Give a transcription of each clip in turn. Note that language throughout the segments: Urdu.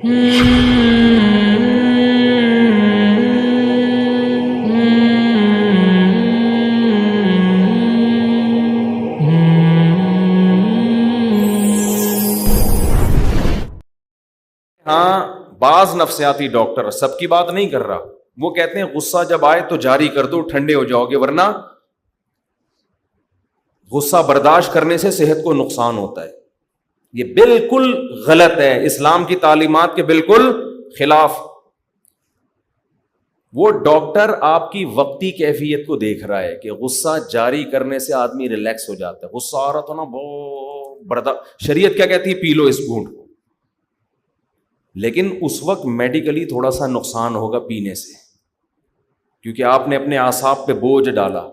ہاں بعض نفسیاتی ڈاکٹر، سب کی بات نہیں کر رہا، وہ کہتے ہیں غصہ جب آئے تو جاری کر دو، ٹھنڈے ہو جاؤ گے، ورنہ غصہ برداشت کرنے سے صحت کو نقصان ہوتا ہے۔ یہ بالکل غلط ہے، اسلام کی تعلیمات کے بالکل خلاف۔ وہ ڈاکٹر آپ کی وقتی کیفیت کو دیکھ رہا ہے کہ غصہ جاری کرنے سے آدمی ریلیکس ہو جاتا ہے، غصہ آ رہا تو نا برداشت، شریعت کیا کہتی ہے؟ پی لو اس گھونٹ کو، لیکن اس وقت میڈیکلی تھوڑا سا نقصان ہوگا پینے سے، کیونکہ آپ نے اپنے اعصاب پہ بوجھ ڈالا۔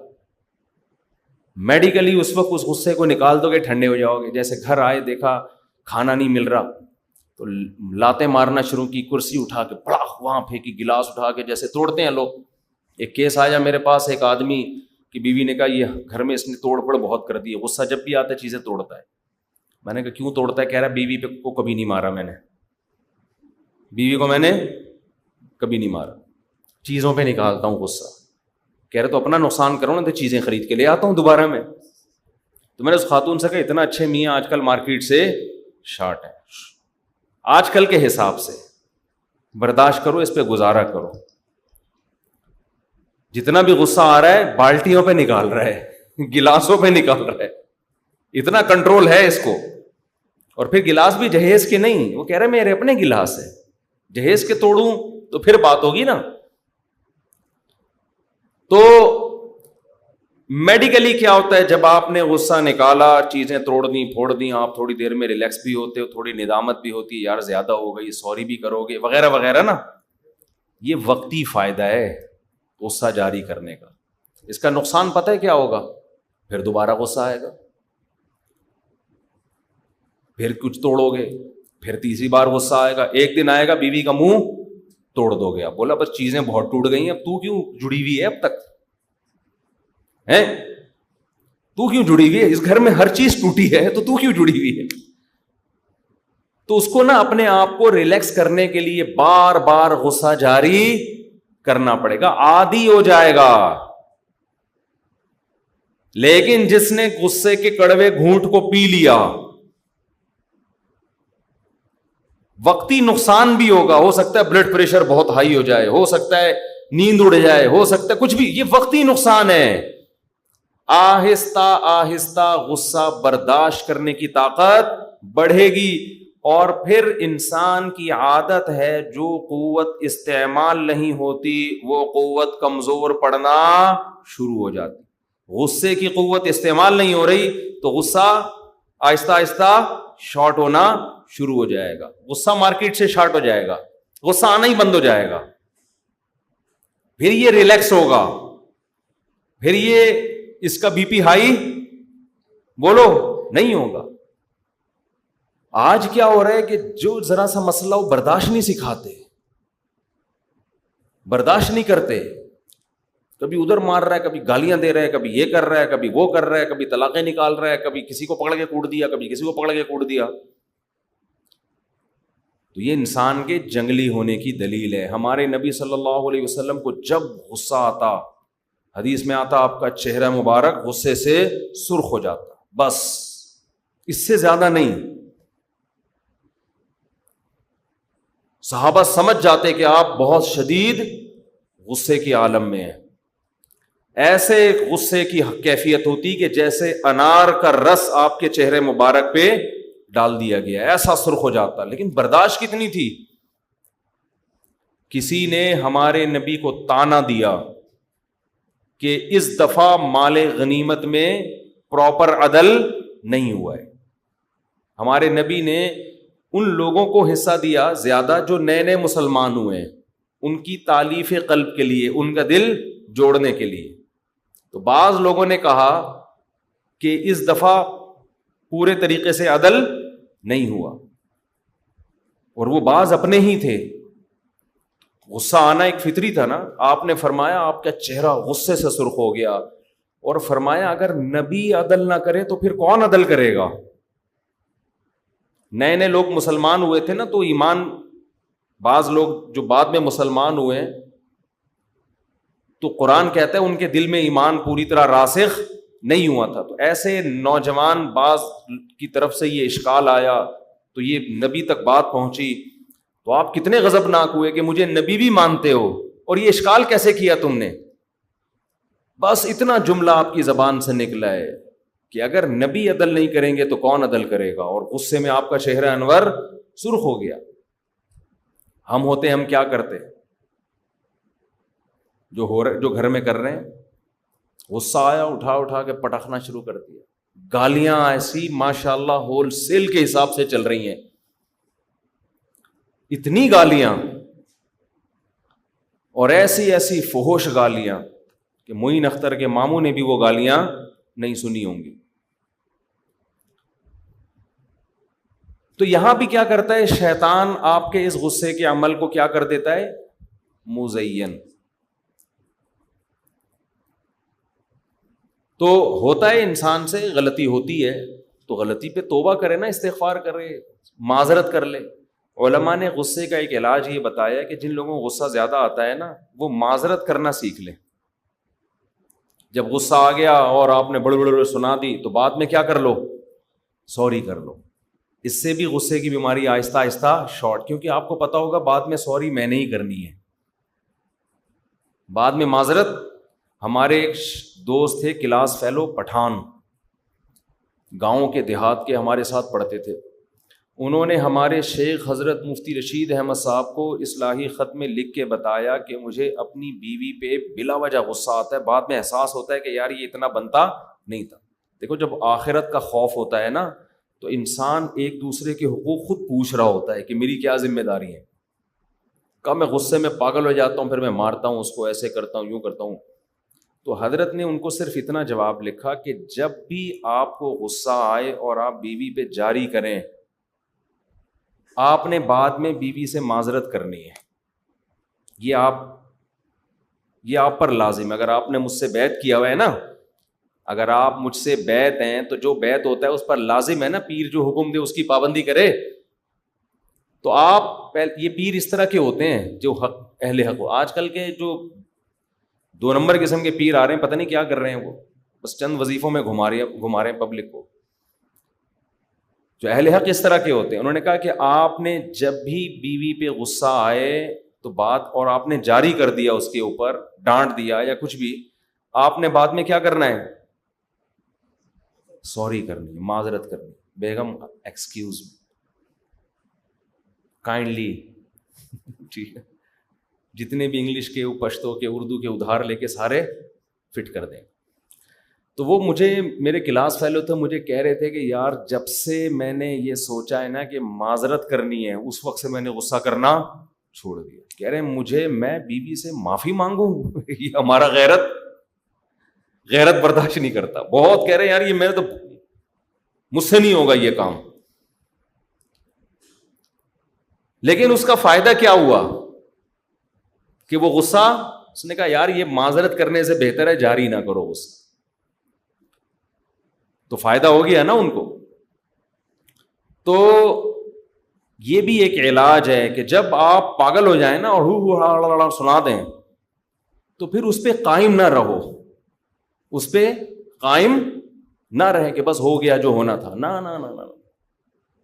میڈیکلی اس وقت اس غصے کو نکال دو گے، ٹھنڈے ہو جاؤ گے۔ جیسے گھر آئے، دیکھا کھانا نہیں مل رہا تو لاتیں مارنا شروع کی، کرسی اٹھا کے بڑا وہاں پھینکی، گلاس اٹھا کے، جیسے توڑتے ہیں لوگ۔ ایک کیس آیا میرے پاس، ایک آدمی کی بیوی نے کہا یہ گھر میں اس نے توڑ پھوڑ بہت کر دی ہے، غصہ جب بھی آتا ہے چیزیں توڑتا ہے۔ میں نے کہا کیوں توڑتا ہے؟ کہہ رہا بیوی پہ کو کبھی نہیں مارا، میں نے بیوی کو میں نے کبھی نہیں مارا، چیزوں پہ نکالتا ہوں غصہ۔ کہہ رہے تو اپنا نقصان کرو نا، تو چیزیں خرید کے لے آتا ہوں دوبارہ میں۔ تو میں نے اس خاتون سے کہا اتنا اچھے میاں آج کل مارکیٹ سے شارٹ ہے، آج کل کے حساب سے برداشت کرو، اس پہ گزارا کرو۔ جتنا بھی غصہ آ رہا ہے بالٹیوں پہ نکال رہا ہے، گلاسوں پہ نکال رہا ہے، اتنا کنٹرول ہے اس کو۔ اور پھر گلاس بھی جہیز کے نہیں، وہ کہہ رہے میرے اپنے گلاس ہے، جہیز کے توڑوں تو پھر بات ہوگی نا۔ تو میڈیکلی کیا ہوتا ہے؟ جب آپ نے غصہ نکالا، چیزیں توڑ دیں پھوڑ دیں، آپ تھوڑی دیر میں ریلیکس بھی ہوتے ہو، تھوڑی ندامت بھی ہوتی ہے، یار زیادہ ہو گئی، سوری بھی کرو گے، وغیرہ وغیرہ نا۔ یہ وقتی فائدہ ہے غصہ جاری کرنے کا، اس کا نقصان پتہ ہے کیا ہوگا؟ پھر دوبارہ غصہ آئے گا، پھر کچھ توڑو گے، پھر تیسری بار غصہ آئے گا، ایک دن آئے گا بیوی کا منہ توڑ دو گے، آپ بولا بس چیزیں بہت ٹوٹ گئی ہیں، اب تو کیوں جڑی ہوئی ہے اب تک ہے؟ تو کیوں جڑی ہوئی ہے؟ اس گھر میں ہر چیز ٹوٹی ہے تو کیوں جڑی ہوئی ہے؟ تو اس کو نا اپنے آپ کو ریلیکس کرنے کے لیے بار بار غصہ جاری کرنا پڑے گا، عادی ہو جائے گا۔ لیکن جس نے غصے کے کڑوے گھونٹ کو پی لیا، وقتی نقصان بھی ہوگا، ہو سکتا ہے بلڈ پریشر بہت ہائی ہو جائے، ہو سکتا ہے نیند اڑ جائے، ہو سکتا ہے کچھ بھی، یہ وقتی نقصان ہے۔ آہستہ آہستہ غصہ برداشت کرنے کی طاقت بڑھے گی، اور پھر انسان کی عادت ہے جو قوت استعمال نہیں ہوتی وہ قوت کمزور پڑنا شروع ہو جاتی۔ غصے کی قوت استعمال نہیں ہو رہی تو غصہ آہستہ آہستہ شارٹ ہونا شروع ہو جائے گا، غصہ مارکیٹ سے شارٹ ہو جائے گا، غصہ آنا ہی بند ہو جائے گا، پھر یہ ریلیکس ہوگا، پھر یہ اس کا بی پی ہائی بولو نہیں ہوگا۔ آج کیا ہو رہا ہے کہ جو ذرا سا مسئلہ وہ برداشت نہیں سکھاتے، برداشت نہیں کرتے، کبھی ادھر مار رہا ہے، کبھی گالیاں دے رہا ہے، کبھی یہ کر رہا ہے، کبھی وہ کر رہا ہے، کبھی طلاقیں نکال رہا ہے، کبھی کسی کو پکڑ کے کوٹ دیا، کبھی کسی کو پکڑ کے کوٹ دیا۔ تو یہ انسان کے جنگلی ہونے کی دلیل ہے۔ ہمارے نبی صلی اللہ علیہ وسلم کو جب غصہ آتا، حدیث میں آتا آپ کا چہرہ مبارک غصے سے سرخ ہو جاتا، بس اس سے زیادہ نہیں۔ صحابہ سمجھ جاتے کہ آپ بہت شدید غصے کی عالم میں ہیں، ایسے غصے کی کیفیت ہوتی کہ جیسے انار کا رس آپ کے چہرے مبارک پہ ڈال دیا گیا، ایسا سرخ ہو جاتا۔ لیکن برداشت کتنی تھی؟ کسی نے ہمارے نبی کو طعنہ دیا کہ اس دفعہ مال غنیمت میں پراپر عدل نہیں ہوا ہے۔ ہمارے نبی نے ان لوگوں کو حصہ دیا زیادہ جو نئے نئے مسلمان ہوئے ہیں، ان کی تالیف قلب کے لیے، ان کا دل جوڑنے کے لیے۔ تو بعض لوگوں نے کہا کہ اس دفعہ پورے طریقے سے عدل نہیں ہوا، اور وہ بعض اپنے ہی تھے۔ غصہ آنا ایک فطری تھا نا۔ آپ نے فرمایا آپ کا چہرہ غصے سے سرخ ہو گیا، اور فرمایا اگر نبی عدل نہ کرے تو پھر کون عدل کرے گا؟ نئے نئے لوگ مسلمان ہوئے تھے نا، تو ایمان بعض لوگ جو بعد میں مسلمان ہوئے ہیں تو قرآن کہتا ہے ان کے دل میں ایمان پوری طرح راسخ نہیں ہوا تھا، تو ایسے نوجوان بعض کی طرف سے یہ اشکال آیا تو یہ نبی تک بات پہنچی، تو آپ کتنے غضبناک ہوئے کہ مجھے نبی بھی مانتے ہو اور یہ اشکال کیسے کیا تم نے؟ بس اتنا جملہ آپ کی زبان سے نکلا ہے کہ اگر نبی عدل نہیں کریں گے تو کون عدل کرے گا، اور غصے میں آپ کا چہرہ انور سرخ ہو گیا۔ ہم ہوتے ہم کیا کرتے؟ جو گھر میں کر رہے ہیں، غصہ آیا اٹھا کے پٹخنا شروع کر دیا، گالیاں ایسی ماشاءاللہ ہول سیل کے حساب سے چل رہی ہیں، اتنی گالیاں اور ایسی فحش گالیاں کہ معین اختر کے ماموں نے بھی وہ گالیاں نہیں سنی ہوں گی۔ تو یہاں بھی کیا کرتا ہے شیطان؟ آپ کے اس غصے کے عمل کو کیا کر دیتا ہے؟ مزین۔ تو ہوتا ہے انسان سے غلطی ہوتی ہے تو غلطی پہ توبہ کرے نا، استغفار کرے، معذرت کر لے۔ علماء نے غصے کا ایک علاج یہ بتایا کہ جن لوگوں کو غصہ زیادہ آتا ہے نا، وہ معذرت کرنا سیکھ لیں۔ جب غصہ آ گیا اور آپ نے بڑے بڑے سنا دی تو بعد میں کیا کر لو؟ سوری کر لو۔ اس سے بھی غصے کی بیماری آہستہ آہستہ شارٹ، کیونکہ آپ کو پتا ہوگا بعد میں سوری میں نے ہی کرنی ہے، بعد میں معذرت۔ ہمارے ایک دوست تھے کلاس فیلو پٹھان، گاؤں کے دیہات کے، ہمارے ساتھ پڑھتے تھے۔ انہوں نے ہمارے شیخ حضرت مفتی رشید احمد صاحب کو اصلاحی خط میں لکھ کے بتایا کہ مجھے اپنی بیوی پہ بلا وجہ غصہ آتا ہے، بعد میں احساس ہوتا ہے کہ یار یہ اتنا بنتا نہیں تھا۔ دیکھو جب آخرت کا خوف ہوتا ہے نا تو انسان ایک دوسرے کے حقوق خود پوچھ رہا ہوتا ہے کہ میری کیا ذمہ داری ہے۔ کب میں غصے میں پاگل ہو جاتا ہوں، پھر میں مارتا ہوں اس کو، ایسے کرتا ہوں، یوں کرتا ہوں۔ تو حضرت نے ان کو صرف اتنا جواب لکھا کہ جب بھی آپ کو غصہ آئے اور آپ بیوی پہ جاری کریں، آپ نے بعد میں بیوی سے معذرت کرنی ہے، یہ آپ پر لازم ہے۔ اگر آپ نے مجھ سے بیعت کیا ہوا ہے نا، اگر آپ مجھ سے بیعت ہیں تو جو بیعت ہوتا ہے اس پر لازم ہے نا، پیر جو حکم دے اس کی پابندی کرے۔ تو آپ یہ پیر اس طرح کے ہوتے ہیں جو حق اہل حق ہو۔ آج کل کے جو 2 نمبر قسم کے پیر آ رہے ہیں، پتہ نہیں کیا کر رہے ہیں، وہ بس چند وظیفوں میں گھما رہے ہیں پبلک کو۔ جو اہل حق اس طرح کے ہوتے ہیں، انہوں نے کہا کہ آپ نے جب بھی بیوی پہ غصہ آئے تو بات، اور آپ نے جاری کر دیا اس کے اوپر، ڈانٹ دیا یا کچھ بھی، آپ نے بعد میں کیا کرنا ہے؟ سوری کرنی، معذرت کرنی۔ بیگم ایکسکیوز می، کائنڈلی، ٹھیک ہے، جتنے بھی انگلش کے، پشتو کے، اردو کے ادھار لے کے سارے فٹ کر دیں۔ تو وہ میرے کلاس فیلو تھے، مجھے کہہ رہے تھے کہ یار جب سے میں نے یہ سوچا ہے نا کہ معذرت کرنی ہے، اس وقت سے میں نے غصہ کرنا چھوڑ دیا۔ کہہ رہے ہیں میں بیوی سے معافی مانگوں؟ یہ ہمارا غیرت برداشت نہیں کرتا۔ بہت کہہ رہے ہیں یار یہ تو مجھ سے نہیں ہوگا یہ کام۔ لیکن اس کا فائدہ کیا ہوا کہ وہ غصہ، اس نے کہا یار یہ معذرت کرنے سے بہتر ہے جاری نہ کرو غصہ، تو فائدہ ہو گیا نا ان کو۔ تو یہ بھی ایک علاج ہے کہ جب آپ پاگل ہو جائیں نا اور سنا دیں تو پھر اس پہ قائم نہ رہو، اس پہ قائم نہ رہیں کہ بس ہو گیا جو ہونا تھا۔ نہ نہ نہ نہ،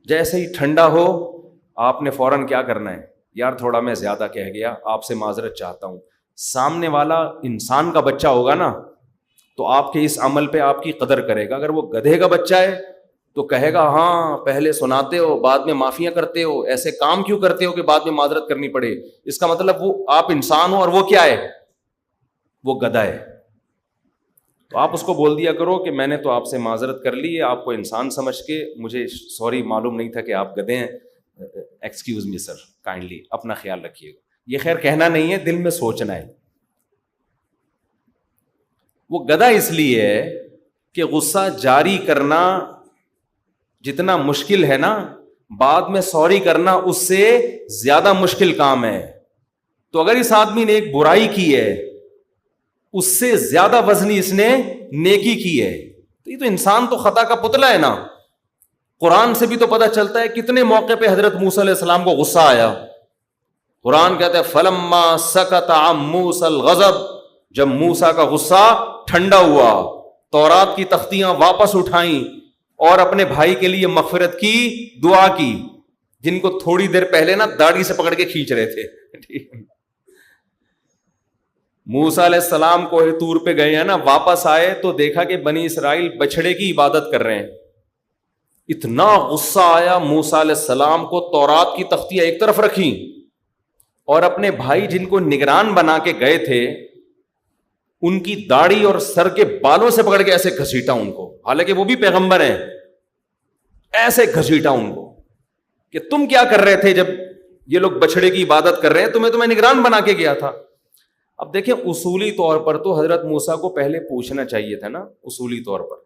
جیسے ہی ٹھنڈا ہو آپ نے فوراً کیا کرنا ہے؟ یار تھوڑا میں زیادہ کہہ گیا، آپ سے معذرت چاہتا ہوں۔ سامنے والا انسان کا بچہ ہوگا نا تو آپ کے اس عمل پہ آپ کی قدر کرے گا۔ اگر وہ گدھے کا بچہ ہے تو کہے گا ہاں پہلے سناتے ہو بعد میں معافیاں کرتے ہو، ایسے کام کیوں کرتے ہو کہ بعد میں معذرت کرنی پڑے؟ اس کا مطلب وہ آپ انسان ہو اور وہ کیا ہے؟ وہ گدھا ہے۔ تو آپ اس کو بول دیا کرو کہ میں نے تو آپ سے معذرت کر لی ہے، آپ کو انسان سمجھ کے، مجھے سوری معلوم نہیں تھا کہ آپ گدھے ہیں، ایکسکیوز می سر، کائنڈلی اپنا خیال رکھیے گا۔ یہ خیر کہنا نہیں ہے، دل میں سوچنا ہے۔ وہ گدھا اس لیے ہے کہ غصہ جاری کرنا جتنا مشکل ہے نا، بعد میں سوری کرنا اس سے زیادہ مشکل کام ہے۔ تو اگر اس آدمی نے ایک برائی کی ہے، اس سے زیادہ وزنی اس نے نیکی کی ہے، تو یہ تو انسان تو خطا کا پتلا ہے نا۔ قرآن سے بھی تو پتہ چلتا ہے کتنے موقع پہ حضرت موسیٰ علیہ السلام کو غصہ آیا، قرآن کہتا ہے فلما سکت عن موسیٰ الغضب، جب موسیٰ کا غصہ ٹھنڈا ہوا، تورات کی تختیاں واپس اٹھائیں اور اپنے بھائی کے لیے مغفرت کی دعا کی، جن کو تھوڑی دیر پہلے نا داڑھی سے پکڑ کے کھینچ رہے تھے. موسیٰ علیہ السلام کوہ طور پہ گئے ہیں نا، واپس آئے تو دیکھا کہ بنی اسرائیل بچھڑے کی عبادت کر رہے ہیں. اتنا غصہ آیا موسیٰ علیہ السلام کو، تورات کی تختیاں ایک طرف رکھیں اور اپنے بھائی جن کو نگران بنا کے گئے تھے ان کی داڑھی اور سر کے بالوں سے پکڑ کے ایسے گھسیٹا ان کو، حالانکہ وہ بھی پیغمبر ہیں، ایسے گھسیٹا ان کو کہ تم کیا کر رہے تھے جب یہ لوگ بچھڑے کی عبادت کر رہے ہیں، تمہیں نگران بنا کے گیا تھا. اب دیکھیں اصولی طور پر تو حضرت موسیٰ کو پہلے پوچھنا چاہیے تھا نا، اصولی طور پر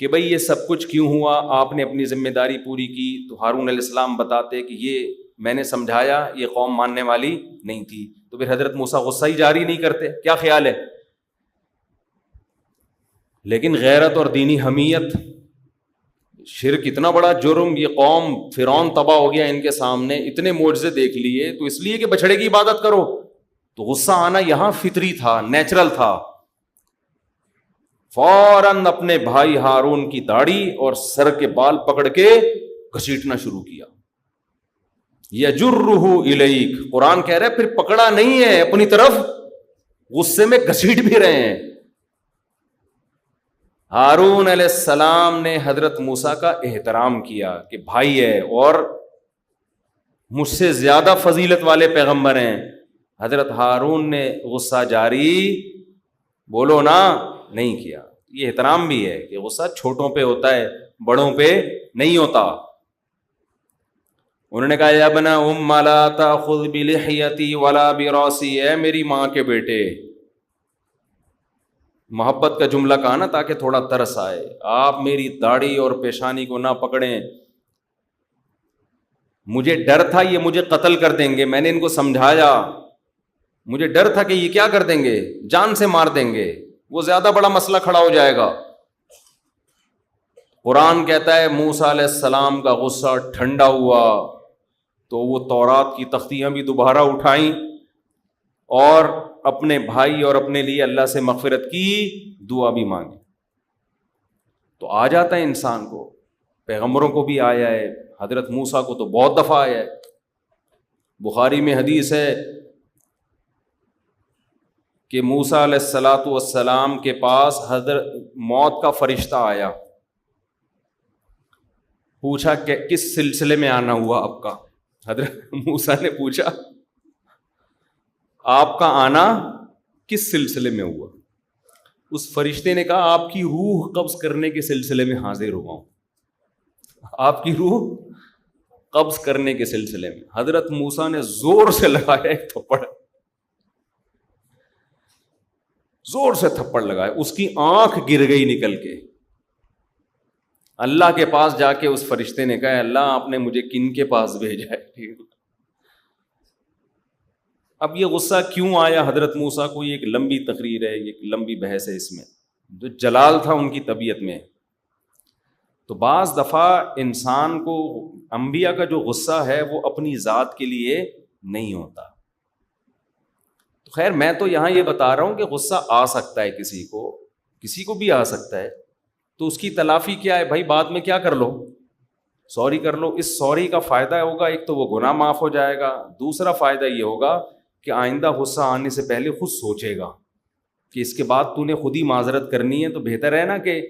کہ بھئی یہ سب کچھ کیوں ہوا، آپ نے اپنی ذمہ داری پوری کی تو ہارون علیہ السلام بتاتے کہ یہ میں نے سمجھایا، یہ قوم ماننے والی نہیں تھی، تو پھر حضرت موسیٰ غصہ ہی جاری نہیں کرتے. کیا خیال ہے؟ لیکن غیرت اور دینی حمیت، شرک اتنا بڑا جرم، یہ قوم فرعون تباہ ہو گیا ان کے سامنے، اتنے معجزے دیکھ لیے تو اس لیے کہ بچھڑے کی عبادت کرو، تو غصہ آنا یہاں فطری تھا، نیچرل تھا. فوراً اپنے بھائی ہارون کی داڑھی اور سر کے بال پکڑ کے گھسیٹنا شروع کیا. یجرہ الیک، قرآن کہہ رہا ہے پھر پکڑا نہیں ہے، اپنی طرف غصے میں گھسیٹ بھی رہے ہیں. ہارون علیہ السلام نے حضرت موسیٰ کا احترام کیا کہ بھائی ہے اور مجھ سے زیادہ فضیلت والے پیغمبر ہیں. حضرت ہارون نے غصہ جاری بولو نا نہیں کیا. یہ احترام بھی ہے کہ غصہ چھوٹوں پہ ہوتا ہے، بڑوں پہ نہیں ہوتا. انہوں نے کہا یا ابن ام لا تاخذ بلحیتی ولا براسی، اے میری ماں کے بیٹے، محبت کا جملہ کہا نا تاکہ تھوڑا ترس آئے، آپ میری داڑھی اور پیشانی کو نہ پکڑیں، مجھے ڈر تھا یہ مجھے قتل کر دیں گے، میں نے ان کو سمجھایا، مجھے ڈر تھا کہ یہ کیا کر دیں گے، جان سے مار دیں گے، وہ زیادہ بڑا مسئلہ کھڑا ہو جائے گا. قرآن کہتا ہے موسیٰ علیہ السلام کا غصہ ٹھنڈا ہوا تو وہ تورات کی تختیاں بھی دوبارہ اٹھائیں اور اپنے بھائی اور اپنے لیے اللہ سے مغفرت کی دعا بھی مانگی. تو آ جاتا ہے انسان کو، پیغمبروں کو بھی آیا ہے، حضرت موسیٰ کو تو بہت دفعہ آیا ہے. بخاری میں حدیث ہے کہ موسیٰ علیہ السلام کے پاس حضرت موت کا فرشتہ آیا، پوچھا کہ کس سلسلے میں آنا ہوا آپ کا. حضرت موسیٰ نے پوچھا آپ کا آنا کس سلسلے میں ہوا؟ اس فرشتے نے کہا آپ کی روح قبض کرنے کے سلسلے میں حاضر ہوا ہوں. آپ کی روح قبض کرنے کے سلسلے میں. حضرت موسیٰ نے زور سے لگایا ایک تھپڑ، زور سے تھپڑ لگایا، اس کی آنکھ گر گئی نکل کے. اللہ کے پاس جا کے اس فرشتے نے کہا اللہ آپ نے مجھے کن کے پاس بھیجا ہے؟ اب یہ غصہ کیوں آیا حضرت موسیٰ کو، یہ ایک لمبی تقریر ہے، ایک لمبی بحث ہے، اس میں جو جلال تھا ان کی طبیعت میں. تو بعض دفعہ انسان کو انبیاء کا جو غصہ ہے وہ اپنی ذات کے لیے نہیں ہوتا. تو خیر میں تو یہاں یہ بتا رہا ہوں کہ غصہ آ سکتا ہے کسی کو بھی آ سکتا ہے، تو اس کی تلافی کیا ہے بھائی؟ بعد میں کیا کر لو، سوری کر لو. اس سوری کا فائدہ ہوگا ایک تو وہ گناہ معاف ہو جائے گا، دوسرا فائدہ یہ ہوگا کہ آئندہ غصہ آنے سے پہلے خود سوچے گا کہ اس کے بعد تو نے خود ہی معذرت کرنی ہے، تو بہتر ہے نا کہ